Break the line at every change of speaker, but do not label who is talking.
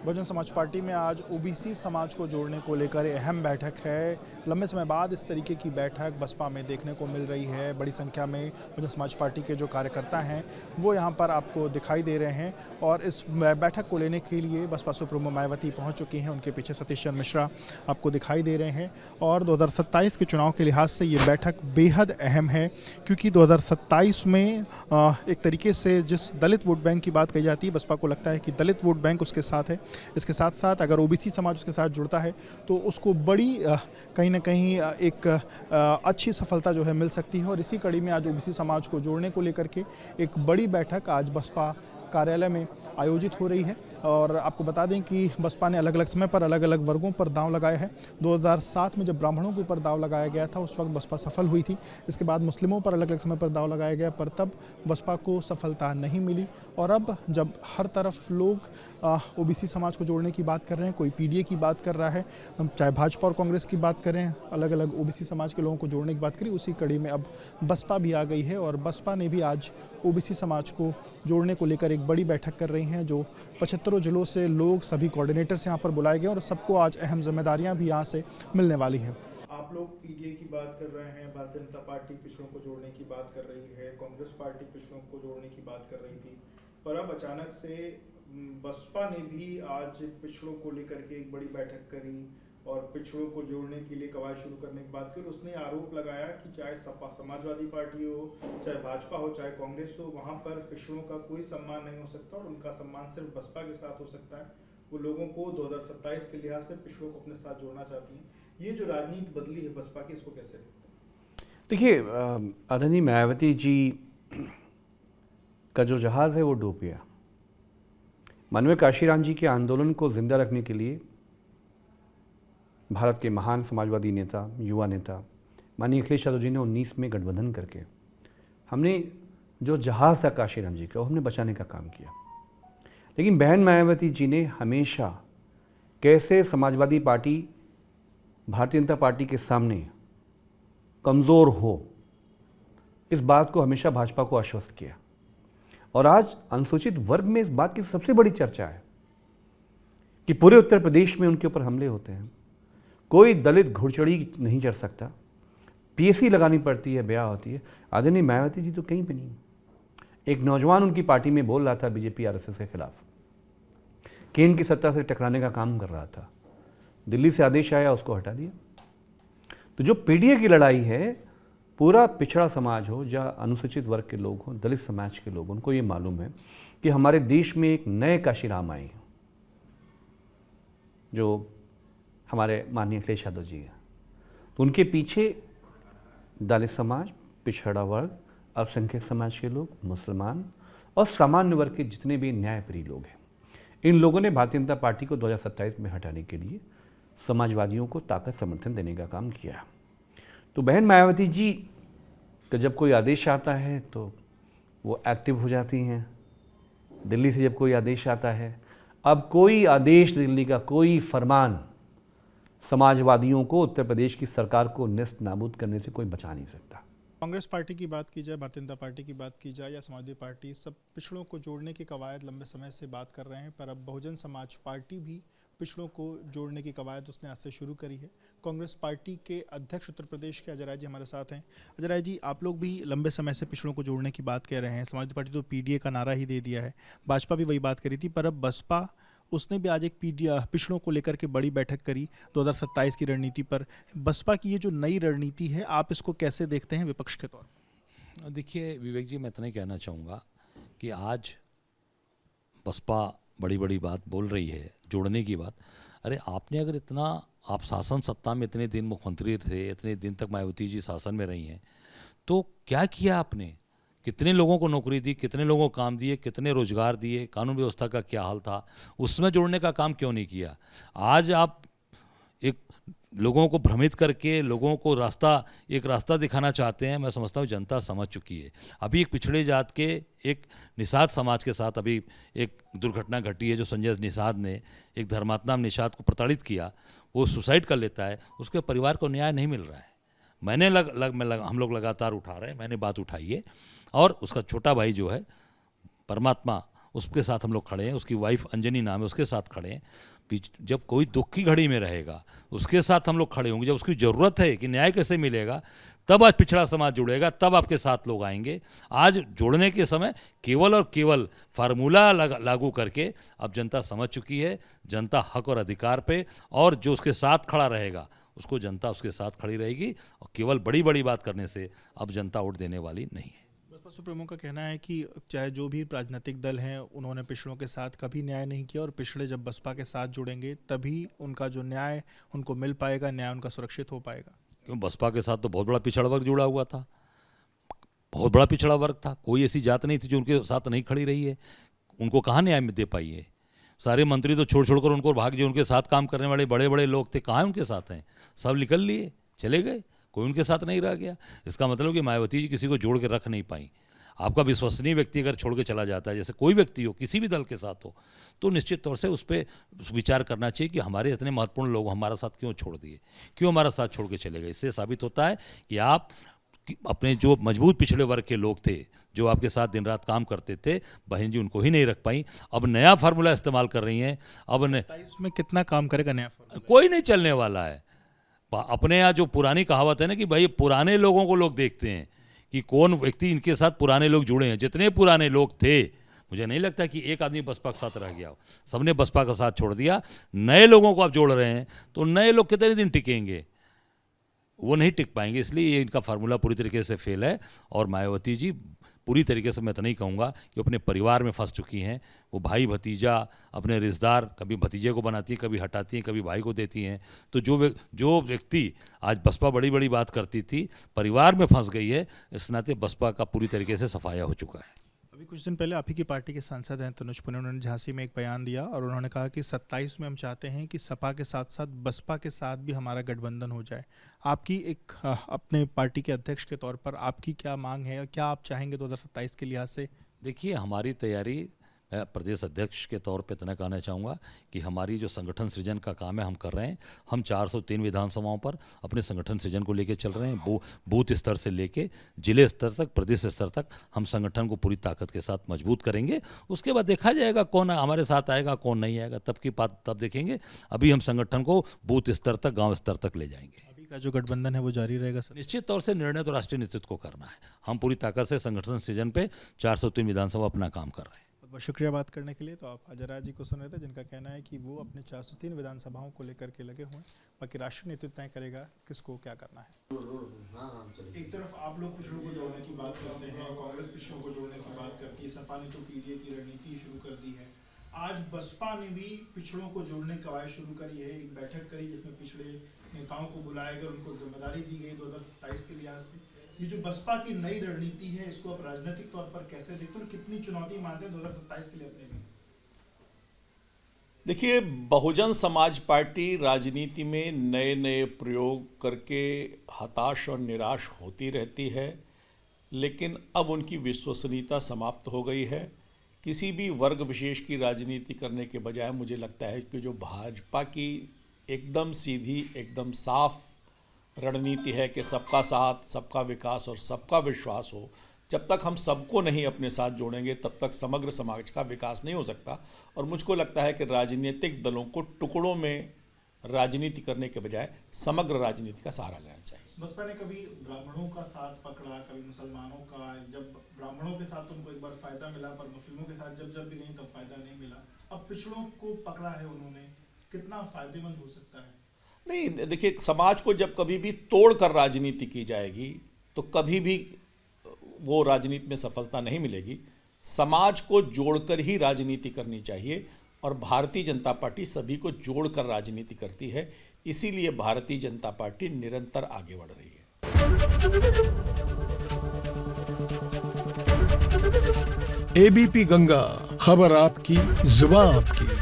Bahujan Samaj party में आज OBC समाज को जोड़ने को लेकर अहम बैठक है। लंबे समय बाद इस तरीके की बैठक बसपा में देखने को मिल रही है। बड़ी संख्या में बहुजन समाज पार्टी के जो कार्यकर्ता हैं वो यहां पर आपको दिखाई दे रहे हैं और इस बैठक को लेने के लिए बसपा सुप्रीमो मायावती पहुंच चुकी हैं। उनके पीछे सतीश चंद्र मिश्रा आपको दिखाई दे रहे हैं और 2027 के चुनाव के लिहाज से ये बैठक बेहद अहम है, क्योंकि 2027 में एक तरीके से जिस दलित वोट बैंक की बात कही जाती है, बसपा को लगता है कि दलित वोट बैंक उसके साथ है। इसके साथ साथ अगर ओबीसी समाज उसके साथ जुड़ता है तो उसको बड़ी कहीं ना कहीं एक अच्छी सफलता जो है मिल सकती है। और इसी कड़ी में आज ओबीसी समाज को जोड़ने को लेकर के एक बड़ी बैठक आज बसपा कार्यालय में आयोजित हो रही है। और आपको बता दें कि बसपा ने अलग अलग समय पर अलग अलग वर्गों पर दांव लगाया है। 2007 में जब ब्राह्मणों के ऊपर दांव लगाया गया था उस वक्त बसपा सफल हुई थी। इसके बाद मुस्लिमों पर अलग अलग समय पर दांव लगाया गया, पर तब बसपा को सफलता नहीं मिली। और अब जब हर तरफ लोग ओबीसी समाज को जोड़ने की बात कर रहे हैं, कोई पीडीए की बात कर रहा है, चाहे भाजपा और कांग्रेस की बात करें, अलग अलग ओबीसी समाज के लोगों को जोड़ने की बात करें, उसी कड़ी में अब बसपा भी आ गई है। और बसपा ने भी आज ओबीसी समाज को जोड़ने को लेकर एक बड़ी बैठक कर रही हैं। जो 75 जिलों से लोग, सभी कोऑर्डिनेटर्स यहाँ पर बुलाए गए और सबको आज अहम जिम्मेदारियाँ भी यहाँ से मिलने वाली हैं। आप लोग पीडीए की बात कर रहे हैं, भारतीय जनता पार्टी पिछड़ों को जोड़ने की बात कर रही है, कांग्रेस पार्टी पिछड़ों को जोड़ने की बात कर रही थी, पर अब अचानक से बसपा ने भी आज पिछड़ों को लेकर के एक बड़ी बैठक करी और पिछड़ों को जोड़ने के लिए कवायद शुरू करने की बात की। उसने आरोप लगाया कि चाहे सपा समाजवादी पार्टी हो, चाहे भाजपा हो, चाहे कांग्रेस हो, वहां पर पिछड़ों का कोई सम्मान नहीं हो सकता और उनका सम्मान सिर्फ बसपा के साथ हो सकता है। वो लोगों को 2027 के लिहाज से पिछड़ों को अपने साथ जोड़ना चाहती हैं। ये जो राजनीति बदली है बसपा की, इसको कैसे देखते हैं?
देखिए, आदरणीय मायावती जी का जो जहाज़ है वो डूब गया। माननीय काशीराम जी के आंदोलन को जिंदा रखने के लिए भारत के महान समाजवादी नेता, युवा नेता माननीय अखिलेश यादव जी ने 19 में गठबंधन करके हमने जो जहाज़ था काशीराम जी का, वो हमने बचाने का काम किया। लेकिन बहन मायावती जी ने हमेशा कैसे समाजवादी पार्टी भारतीय जनता पार्टी के सामने कमज़ोर हो, इस बात को हमेशा भाजपा को आश्वस्त किया। और आज अनुसूचित वर्ग में इस बात की सबसे बड़ी चर्चा है कि पूरे उत्तर प्रदेश में उनके ऊपर हमले होते हैं। कोई दलित घुड़चढ़ी नहीं चढ़ सकता, पीएसी लगानी पड़ती है, ब्याह होती है। आदरणीय मायावती जी तो कहीं पे नहीं। एक नौजवान उनकी पार्टी में बोल रहा था बीजेपी आरएसएस के खिलाफ, केंद्र की सत्ता से टकराने का काम कर रहा था, दिल्ली से आदेश आया, उसको हटा दिया। तो जो पीडीए की लड़ाई है, पूरा पिछड़ा समाज हो या अनुसूचित वर्ग के लोग हों, दलित समाज के लोग, उनको ये मालूम है कि हमारे देश में एक नए काशीराम आए हैं, जो हमारे माननीय अखिलेश यादव जी हैं। तो उनके पीछे दलित समाज, पिछड़ा वर्ग, अल्पसंख्यक समाज के लोग, मुसलमान और सामान्य वर्ग के जितने भी न्यायप्रिय लोग हैं, इन लोगों ने भारतीय जनता पार्टी को 2027 में हटाने के लिए समाजवादियों को ताकत समर्थन देने का काम किया। तो बहन मायावती जी का जब कोई आदेश आता है तो वो एक्टिव हो जाती हैं। दिल्ली से जब कोई आदेश आता है, अब कोई आदेश, दिल्ली का कोई फरमान समाजवादियों को, उत्तर प्रदेश की सरकार को नेस्त नाबूद करने से कोई बचा नहीं सकता।
कांग्रेस पार्टी की बात की जाए, भारतीय जनता पार्टी की बात की जाए या समाजवादी पार्टी, सब पिछड़ों को जोड़ने की कवायद लंबे समय से बात कर रहे हैं। पर अब बहुजन समाज पार्टी भी पिछड़ों को जोड़ने की कवायद उसने आज से शुरू करी है। कांग्रेस पार्टी के अध्यक्ष उत्तर प्रदेश के अजय राय जी हमारे साथ हैं। अजय राय जी, आप लोग भी लंबे समय से पिछड़ों को जोड़ने की बात कह रहे हैं। समाजवादी पार्टी तो पीडीए का नारा ही दे दिया है, भाजपा भी वही बात करी थी, पर अब बसपा, उसने भी आज एक पिछड़ों को लेकर के बड़ी बैठक करी 2027 की रणनीति पर। बसपा की ये जो नई रणनीति है, आप इसको कैसे देखते हैं विपक्ष के तौर पर?
देखिए विवेक जी, मैं इतना ही कहना चाहूँगा कि आज बसपा बड़ी बड़ी बात बोल रही है, जोड़ने की बात। अरे आपने अगर इतना, आप शासन सत्ता में इतने दिन मुख्यमंत्री थे, इतने दिन तक मायावती जी शासन में रही हैं, तो क्या किया आपने? कितने लोगों को नौकरी दी, कितने लोगों को काम दिए, कितने रोजगार दिए, कानून व्यवस्था का क्या हाल था, उसमें जोड़ने का काम क्यों नहीं किया? आज आप एक लोगों को भ्रमित करके लोगों को एक रास्ता दिखाना चाहते हैं। मैं समझता हूँ जनता समझ चुकी है। अभी एक पिछड़े जात के एक निषाद समाज के साथ अभी एक दुर्घटना घटी है, जो संजय निषाद ने, एक धर्मात्मा निषाद को प्रताड़ित किया, वो सुसाइड कर लेता है, उसके परिवार को न्याय नहीं मिल रहा है। हम लोग लगातार उठा रहे हैं, मैंने बात उठाई है। और उसका छोटा भाई जो है परमात्मा, उसके साथ हम लोग खड़े हैं, उसकी वाइफ अंजनी नाम है, उसके साथ खड़े हैं। जब कोई दुख की घड़ी में रहेगा उसके साथ हम लोग खड़े होंगे। जब उसकी ज़रूरत है कि न्याय कैसे मिलेगा, तब आज पिछड़ा समाज जुड़ेगा, तब आपके साथ लोग आएंगे। आज जोड़ने के समय केवल और केवल फार्मूला लागू करके अब जनता समझ चुकी है, जनता हक और अधिकार पे, और जो उसके साथ खड़ा रहेगा उसको जनता उसके साथ खड़ी रहेगी। और केवल बड़ी बड़ी बात करने से अब जनता वोट देने वाली नहीं है।
बसपा सुप्रीमो का कहना है कि चाहे जो भी राजनीतिक दल हैं उन्होंने पिछड़ों के साथ कभी न्याय नहीं किया, और पिछड़े जब बसपा के साथ जुड़ेंगे तभी उनका जो न्याय उनको मिल पाएगा, न्याय उनका सुरक्षित हो पाएगा।
क्यों, बसपा के साथ तो बहुत बड़ा पिछड़ा वर्ग जुड़ा हुआ था, बहुत बड़ा पिछड़ा वर्ग था। कोई ऐसी जात नहीं थी जो उनके साथ नहीं खड़ी रही है। उनको कहाँ न्याय दे पाई है? सारे मंत्री तो छोड़ छोड़कर उनको भाग, जो उनके साथ काम करने वाले बड़े बड़े लोग थे कहाँ उनके साथ हैं? सब निकल लिए, चले गए, कोई उनके साथ नहीं रह गया। इसका मतलब कि मायावती जी किसी को जोड़ के रख नहीं पाई। आपका विश्वसनीय व्यक्ति अगर छोड़ के चला जाता है, जैसे कोई व्यक्ति हो किसी भी दल के साथ हो, तो निश्चित तौर से उस पर विचार करना चाहिए कि हमारे इतने महत्वपूर्ण लोग हमारा साथ क्यों छोड़ दिए, क्यों हमारा साथ छोड़ के चले गए। इससे साबित होता है कि आप अपने जो मजबूत पिछड़े वर्ग के लोग थे, जो आपके साथ दिन रात काम करते थे, बहन जी उनको ही नहीं रख पाई। अब नया फार्मूला इस्तेमाल कर रही हैं। अब
इसमें कितना काम करेगा नया फार्मूला?
कोई नहीं चलने वाला है। अपने यहाँ जो पुरानी कहावत है ना कि भाई पुराने लोगों को लोग देखते हैं कि कौन व्यक्ति इनके साथ पुराने लोग जुड़े हैं। जितने पुराने लोग थे, मुझे नहीं लगता कि एक आदमी बसपा के साथ रह गया हो, सबने बसपा का साथ छोड़ दिया। नए लोगों को आप जोड़ रहे हैं, तो नए लोग कितने दिन टिकेंगे? वो नहीं टिक पाएंगे। इसलिए ये इनका फार्मूला पूरी तरीके से फेल है। और मायावती जी पूरी तरीके से, मैं तो नहीं कहूँगा कि अपने परिवार में फंस चुकी हैं। वो भाई भतीजा, अपने रिश्तेदार, कभी भतीजे को बनाती हैं, कभी हटाती हैं, कभी भाई को देती हैं। तो जो व्यक्ति आज बसपा बड़ी बड़ी बात करती थी, परिवार में फंस गई है। इस नाते बसपा का पूरी तरीके से सफाया हो चुका है।
अभी कुछ दिन पहले आप ही की पार्टी के सांसद हैं तनुज पुनिया, उन्होंने झांसी में एक बयान दिया और उन्होंने कहा कि 27 में हम चाहते हैं कि सपा के साथ साथ बसपा के साथ भी हमारा गठबंधन हो जाए। आपकी एक अपने पार्टी के अध्यक्ष के तौर पर आपकी क्या मांग है, क्या आप चाहेंगे 2027 के लिहाज से?
देखिए, हमारी तैयारी, मैं प्रदेश अध्यक्ष के तौर पे इतना कहना चाहूँगा कि हमारी जो संगठन सृजन का काम है हम कर रहे हैं। हम 403 विधानसभाओं पर अपने संगठन सृजन को लेके चल रहे हैं। बूथ स्तर से लेके जिले स्तर तक, प्रदेश स्तर तक हम संगठन को पूरी ताकत के साथ मजबूत करेंगे। उसके बाद देखा जाएगा कौन हमारे साथ आएगा, कौन नहीं आएगा, तब की बात तब देखेंगे। अभी हम संगठन को बूथ स्तर तक, गाँव स्तर तक ले जाएंगे।
अभी का जो गठबंधन है वो जारी रहेगा सर?
निश्चित तौर से निर्णय तो राष्ट्रीय नेतृत्व को करना है। हम पूरी ताकत से संगठन सृजन पे 403 विधानसभा अपना काम कर रहे हैं।
बहुत शुक्रिया बात करने के लिए। तो आप अजय जी को सुन रहे थे, जिनका कहना है कि वो अपने 403 विधानसभाओं को लेकर के लगे हुए हैं, बाकी राष्ट्रीय नेतृत्व तय करेगा किसको क्या करना है। एक तरफ आप लोग पिछड़ों को जोड़ने की बात करते हैं, कांग्रेस पिछड़ों को जोड़ने की बात करती है, सपा ने तो पीडीए की रणनीति शुरू कर दी है। आज बसपा ने भी पिछड़ों को जोड़ने की कवायद शुरू करी है, एक बैठक करी जिसमें पिछड़े नेताओं को बुलाया गया, उनको जिम्मेदारी दी गई 2027 के लिहाज से। ये जो बसपा की नई रणनीति है, इसको आप राजनीतिक तौर पर कैसे देखते हैं, कितनी चुनौती मानते हैं 2027 के लिए अपने लिए?
देखिए, बहुजन समाज पार्टी राजनीति में नए नए प्रयोग करके हताश और निराश होती रहती है, लेकिन अब उनकी विश्वसनीयता समाप्त हो गई है। किसी भी वर्ग विशेष की राजनीति करने के बजाय मुझे लगता है कि जो भाजपा की एकदम सीधी, एकदम साफ रणनीति है कि सबका साथ, सबका विकास और सबका विश्वास हो, जब तक हम सबको नहीं अपने साथ जोड़ेंगे तब तक समग्र समाज का विकास नहीं हो सकता। और मुझको लगता है कि राजनीतिक दलों को टुकड़ों में राजनीति करने के बजाय समग्र राजनीति का सहारा लेना चाहिए।
बसपा ने कभी ब्राह्मणों का साथ पकड़ा, कभी मुसलमानों का। जब ब्राह्मणों के साथ उनको एक बार फायदा मिला, पर मुस्लिमों के साथ जब भी नहीं तब फायदा नहीं मिला। अब पिछड़ों को पकड़ा है उन्होंने, कितना फायदेमंद हो सकता है?
नहीं, देखिए, समाज को जब कभी भी तोड़ कर राजनीति की जाएगी तो कभी भी वो राजनीति में सफलता नहीं मिलेगी। समाज को जोड़कर ही राजनीति करनी चाहिए, और भारतीय जनता पार्टी सभी को जोड़कर राजनीति करती है। इसीलिए भारतीय जनता पार्टी निरंतर आगे बढ़ रही है।
एबीपी गंगा, खबर आपकी, जुबान आपकी।